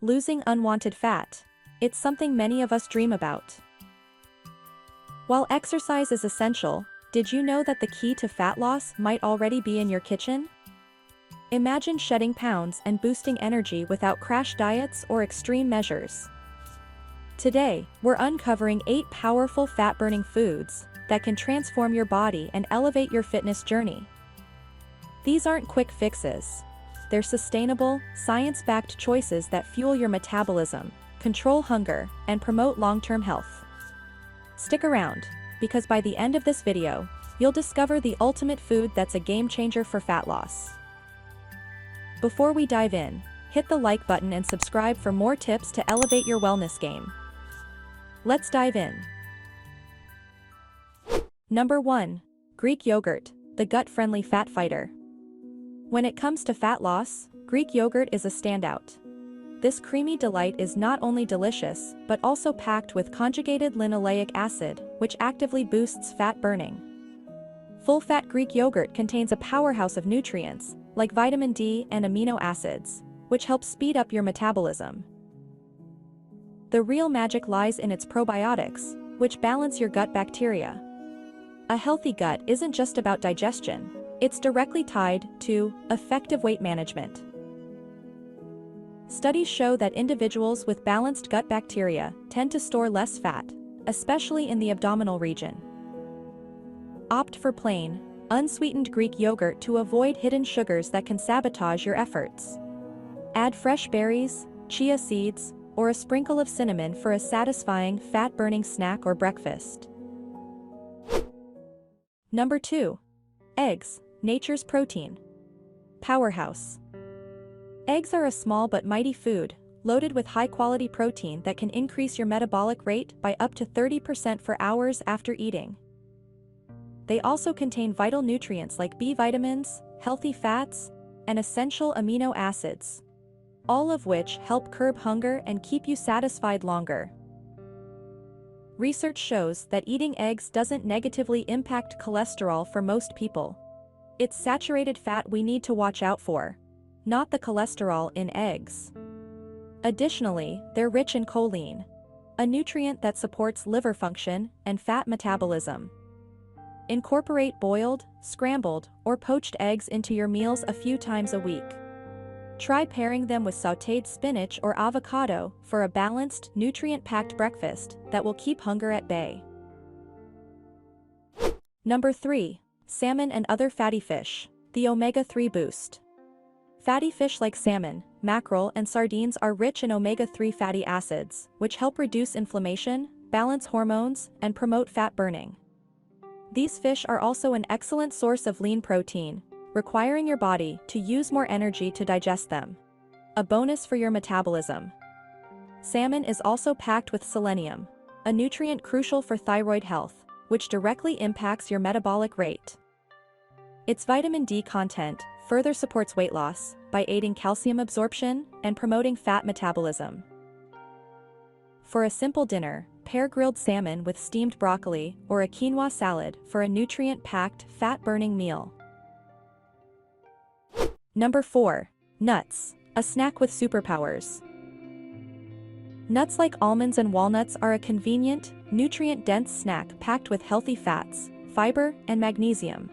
Losing unwanted fat. It's something many of us dream about. While exercise is essential, did you know that the key to fat loss might already be in your kitchen? Imagine shedding pounds and boosting energy without crash diets or extreme measures. Today, we're uncovering 8 powerful fat-burning foods that can transform your body and elevate your fitness journey. These aren't quick fixes. They're sustainable, science-backed choices that fuel your metabolism, control hunger, and promote long-term health. Stick around, because by the end of this video, you'll discover the ultimate food that's a game-changer for fat loss. Before we dive in, hit the like button and subscribe for more tips to elevate your wellness game. Let's dive in. Number 1. Greek yogurt, the gut-friendly fat fighter. When it comes to fat loss, Greek yogurt is a standout. This creamy delight is not only delicious, but also packed with conjugated linoleic acid, which actively boosts fat burning. Full-fat Greek yogurt contains a powerhouse of nutrients, like vitamin D and amino acids, which help speed up your metabolism. The real magic lies in its probiotics, which balance your gut bacteria. A healthy gut isn't just about digestion, it's directly tied to effective weight management. Studies show that individuals with balanced gut bacteria tend to store less fat, especially in the abdominal region. Opt for plain, unsweetened Greek yogurt to avoid hidden sugars that can sabotage your efforts. Add fresh berries, chia seeds, or a sprinkle of cinnamon for a satisfying fat-burning snack or breakfast. Number 2. Eggs, nature's protein powerhouse. Eggs are a small but mighty food, loaded with high-quality protein that can increase your metabolic rate by up to 30% for hours after eating. They also contain vital nutrients like B vitamins, healthy fats, and essential amino acids, all of which help curb hunger and keep you satisfied longer. Research shows that eating eggs doesn't negatively impact cholesterol for most people. It's saturated fat we need to watch out for, not the cholesterol in eggs. Additionally, they're rich in choline, a nutrient that supports liver function and fat metabolism. Incorporate boiled, scrambled, or poached eggs into your meals a few times a week. Try pairing them with sautéed spinach or avocado for a balanced, nutrient-packed breakfast that will keep hunger at bay. Number 3. Salmon and other fatty fish, the omega-3 boost. Fatty fish like salmon, mackerel, and sardines are rich in omega-3 fatty acids, which help reduce inflammation, balance hormones, and promote fat burning. These fish are also an excellent source of lean protein, requiring your body to use more energy to digest them. A bonus for your metabolism. Salmon is also packed with selenium, a nutrient crucial for thyroid health, which directly impacts your metabolic rate. Its vitamin D content further supports weight loss by aiding calcium absorption and promoting fat metabolism. For a simple dinner, pair grilled salmon with steamed broccoli or a quinoa salad for a nutrient-packed, fat-burning meal. Number 4. Nuts, a snack with superpowers. Nuts like almonds and walnuts are a convenient, nutrient-dense snack packed with healthy fats, fiber, and magnesium.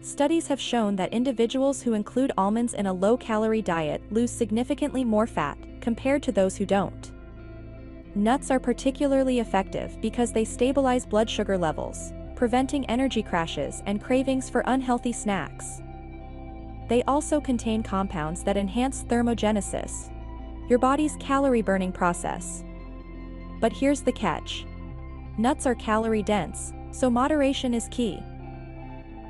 Studies have shown that individuals who include almonds in a low-calorie diet lose significantly more fat compared to those who don't. Nuts are particularly effective because they stabilize blood sugar levels, preventing energy crashes and cravings for unhealthy snacks. They also contain compounds that enhance thermogenesis, your body's calorie-burning process. But here's the catch. Nuts are calorie-dense, so moderation is key.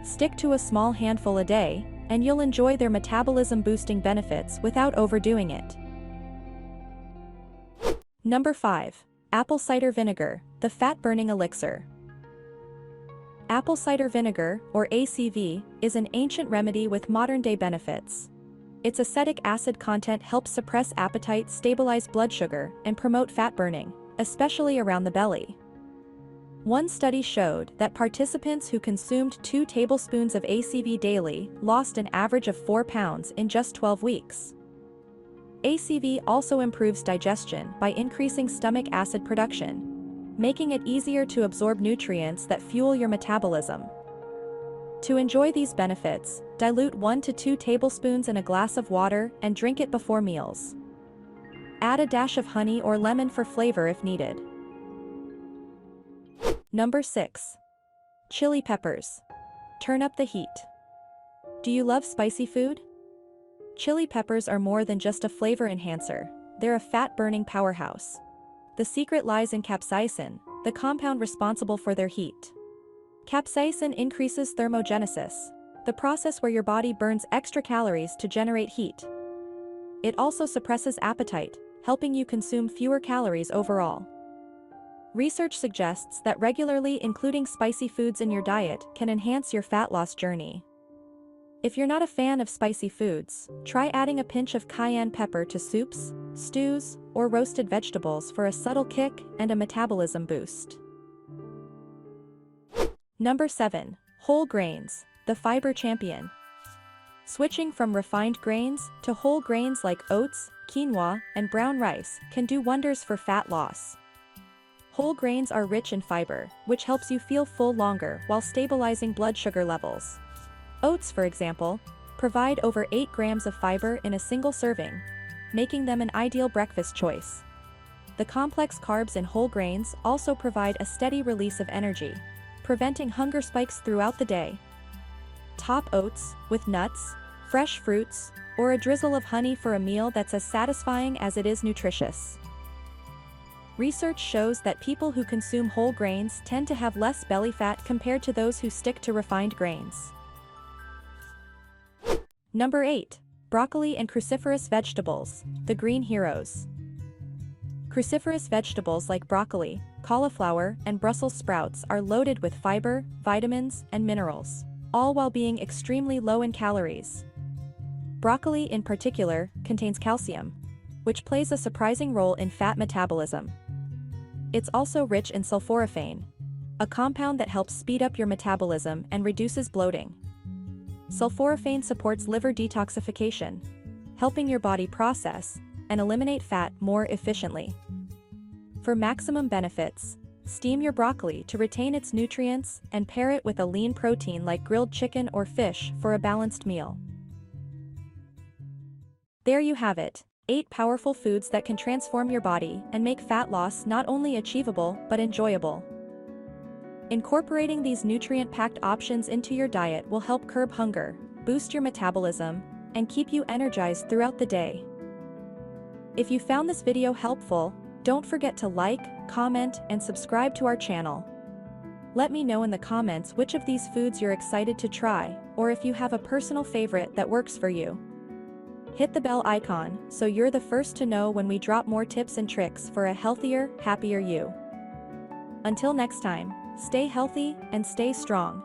Stick to a small handful a day, and you'll enjoy their metabolism-boosting benefits without overdoing it. Number 5. Apple cider vinegar, the fat-burning elixir. Apple cider vinegar, or ACV, is an ancient remedy with modern-day benefits. Its acetic acid content helps suppress appetite, stabilize blood sugar, and promote fat burning, especially around the belly. One study showed that participants who consumed 2 tablespoons of ACV daily lost an average of 4 pounds in just 12 weeks. ACV also improves digestion by increasing stomach acid production, making it easier to absorb nutrients that fuel your metabolism. To enjoy these benefits, dilute 1 to 2 tablespoons in a glass of water and drink it before meals. Add a dash of honey or lemon for flavor if needed. Number 6. Chili peppers. Turn up the heat. Do you love spicy food? Chili peppers are more than just a flavor enhancer, they're a fat-burning powerhouse. The secret lies in capsaicin, the compound responsible for their heat. Capsaicin increases thermogenesis, the process where your body burns extra calories to generate heat. It also suppresses appetite, helping you consume fewer calories overall. Research suggests that regularly including spicy foods in your diet can enhance your fat loss journey. If you're not a fan of spicy foods, try adding a pinch of cayenne pepper to soups, stews, or roasted vegetables for a subtle kick and a metabolism boost. Number 7. Whole grains, the fiber champion. Switching from refined grains to whole grains like oats, quinoa, and brown rice can do wonders for fat loss. Whole grains are rich in fiber, which helps you feel full longer while stabilizing blood sugar levels. Oats, for example, provide over 8 grams of fiber in a single serving, making them an ideal breakfast choice. The complex carbs in whole grains also provide a steady release of energy, preventing hunger spikes throughout the day. Top oats with nuts, fresh fruits, or a drizzle of honey for a meal that's as satisfying as it is nutritious. Research shows that people who consume whole grains tend to have less belly fat compared to those who stick to refined grains. Number 8. Broccoli and cruciferous vegetables, the green heroes. Cruciferous vegetables like broccoli, cauliflower, and Brussels sprouts are loaded with fiber, vitamins, and minerals, all while being extremely low in calories. Broccoli in particular contains calcium, which plays a surprising role in fat metabolism. It's also rich in sulforaphane, a compound that helps speed up your metabolism and reduces bloating. Sulforaphane supports liver detoxification, helping your body process and eliminate fat more efficiently. For maximum benefits, steam your broccoli to retain its nutrients and pair it with a lean protein like grilled chicken or fish for a balanced meal. There you have it, 8 powerful foods that can transform your body and make fat loss not only achievable but enjoyable. Incorporating these nutrient-packed options into your diet will help curb hunger, boost your metabolism, and keep you energized throughout the day. If you found this video helpful, don't forget to like, comment, and subscribe to our channel. Let me know in the comments which of these foods you're excited to try, or if you have a personal favorite that works for you. Hit the bell icon so you're the first to know when we drop more tips and tricks for a healthier, happier you. Until next time, stay healthy and stay strong.